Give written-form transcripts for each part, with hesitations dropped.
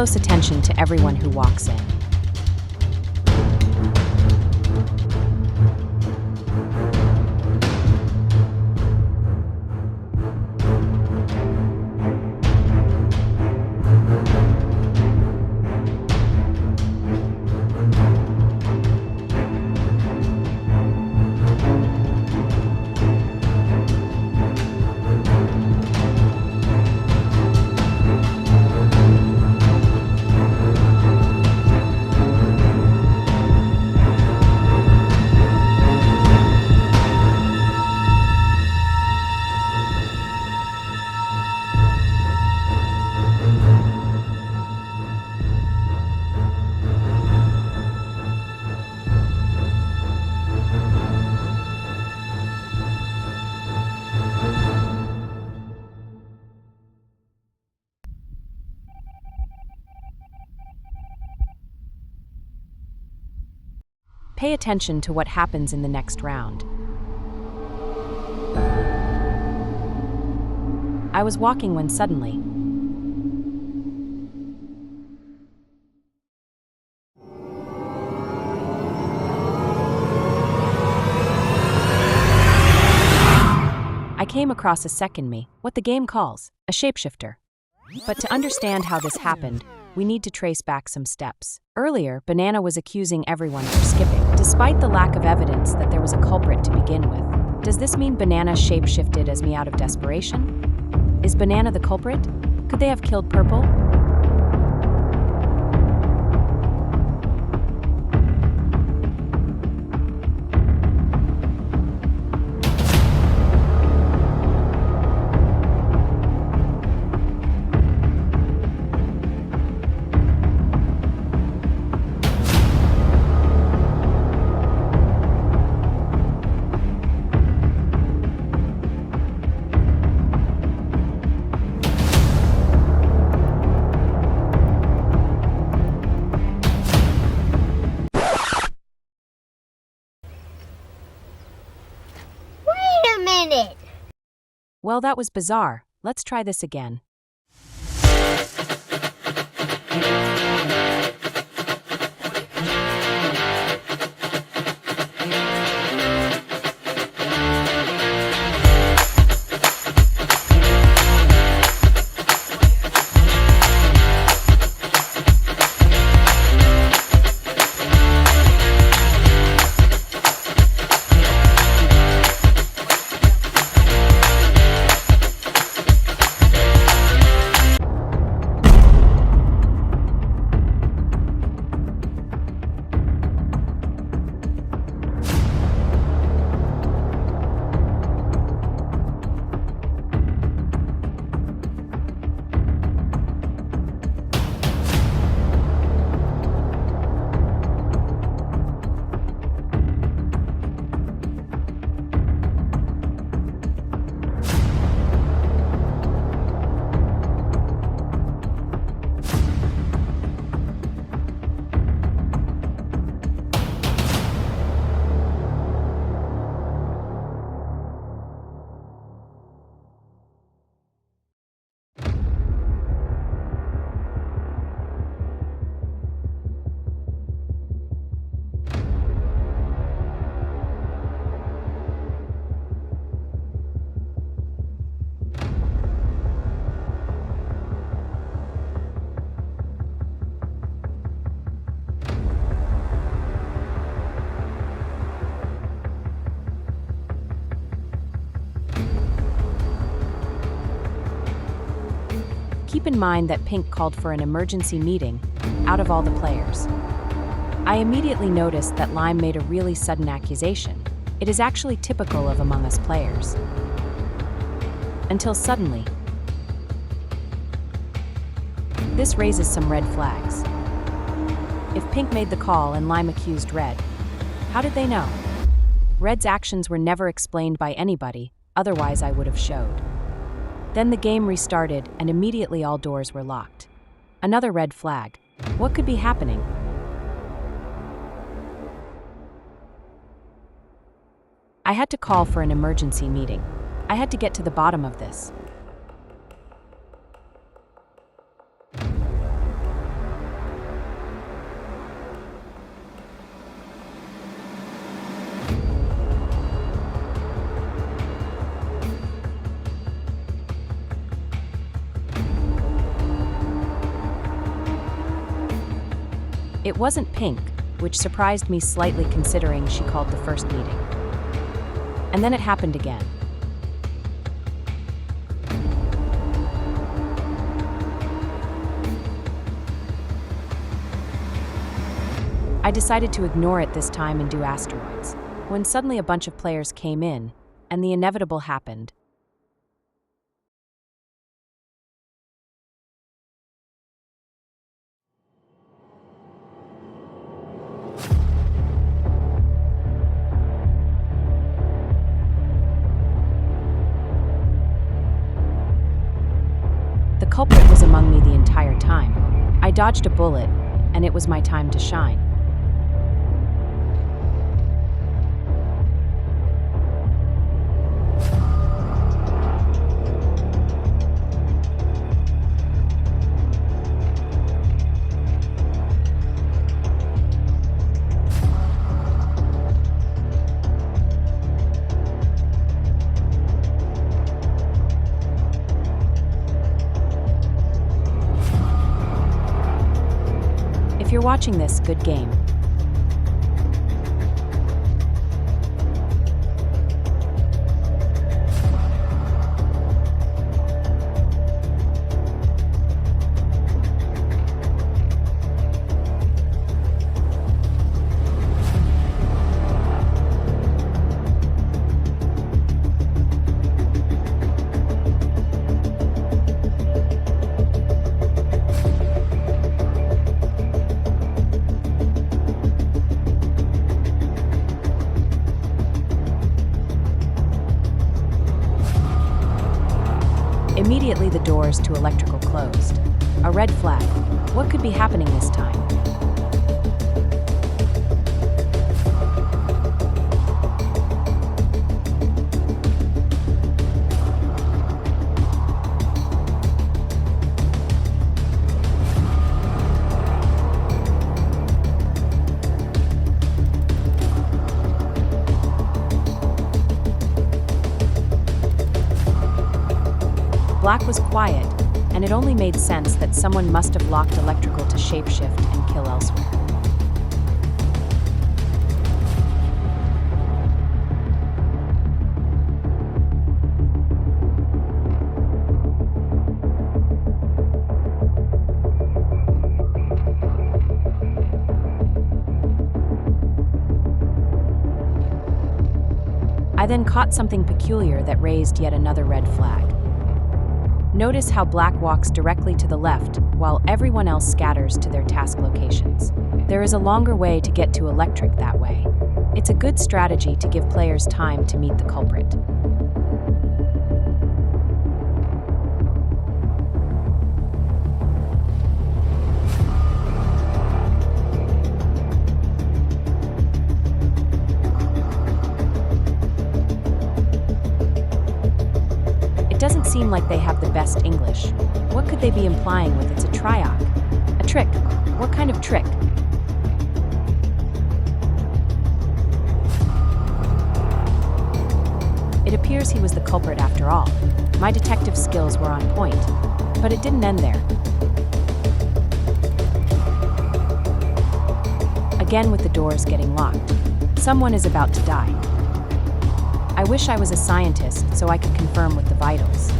close attention to everyone who walks in. Pay attention to what happens in the next round. I was walking when suddenly, I came across a second me, what the game calls a shapeshifter. But to understand how this happened, we need to trace back some steps. Earlier, Banana was accusing everyone for skipping, despite the lack of evidence that there was a culprit to begin with. Does this mean Banana shapeshifted as me out of desperation? Is Banana the culprit? Could they have killed Purple? Minute. Well, that was bizarre. Let's try this again. Keep in mind that Pink called for an emergency meeting out of all the players. I immediately noticed that Lime made a really sudden accusation. It is actually typical of Among Us players. Until suddenly, this raises some red flags. If Pink made the call and Lime accused Red, how did they know? Red's actions were never explained by anybody, otherwise I would have showed. Then the game restarted and immediately all doors were locked. Another red flag. What could be happening? I had to call for an emergency meeting. I had to get to the bottom of this. It wasn't pink, which surprised me slightly considering she called the first meeting. And then it happened again. I decided to ignore it this time and do asteroids, when suddenly a bunch of players came in, and the inevitable happened. The culprit was among me the entire time. I dodged a bullet, and it was my time to shine. If you're watching this, good game. Immediately the doors to electrical closed. A red flag. What could be happening this time? Black was quiet, and it only made sense that someone must have locked electrical to shapeshift and kill elsewhere. I then caught something peculiar that raised yet another red flag. Notice how Black walks directly to the left, while everyone else scatters to their task locations. There is a longer way to get to Electric that way. It's a good strategy to give players time to meet the culprit. It doesn't seem like they have the best English. What could they be implying with it's a triok? A trick. What kind of trick? It appears he was the culprit after all. My detective skills were on point, but it didn't end there. Again with the doors getting locked. Someone is about to die. I wish I was a scientist so I could confirm with the vitals.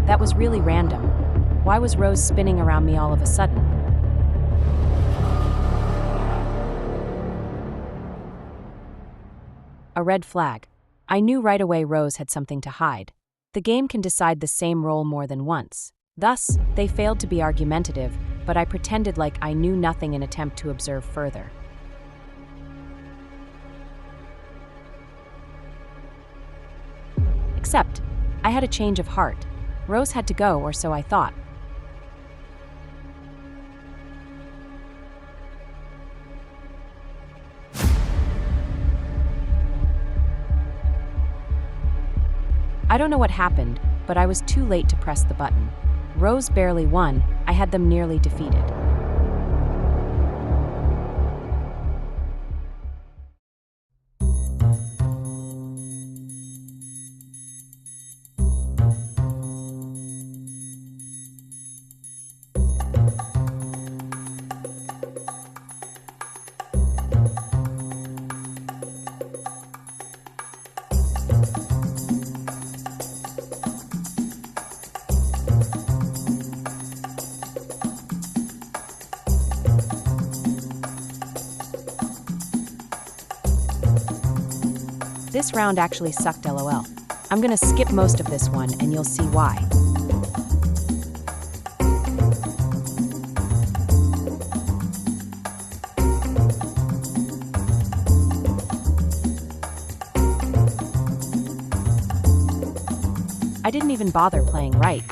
That was really random. Why was Rose spinning around me all of a sudden? A red flag. I knew right away Rose had something to hide. The game can decide the same role more than once. Thus, they failed to be argumentative, but I pretended like I knew nothing in attempt to observe further. Except, I had a change of heart. Rose had to go, or so I thought. I don't know what happened, but I was too late to press the button. Rose barely won. I had them nearly defeated. This round actually sucked, lol. I'm gonna skip most of this one and you'll see why. I didn't even bother playing right.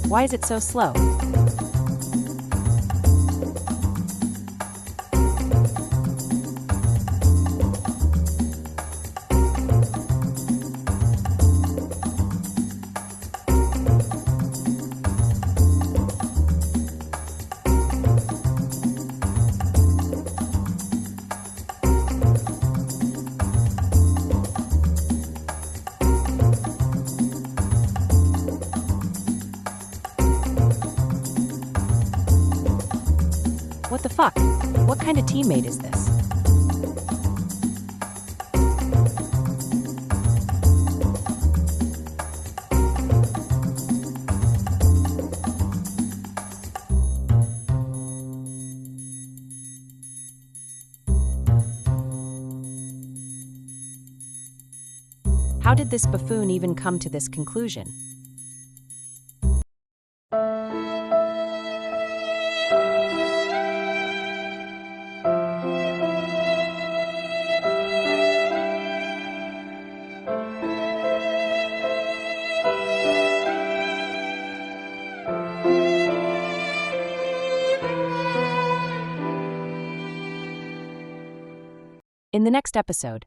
Why is it so slow? What the fuck? What kind of teammate is this? How did this buffoon even come to this conclusion? In the next episode,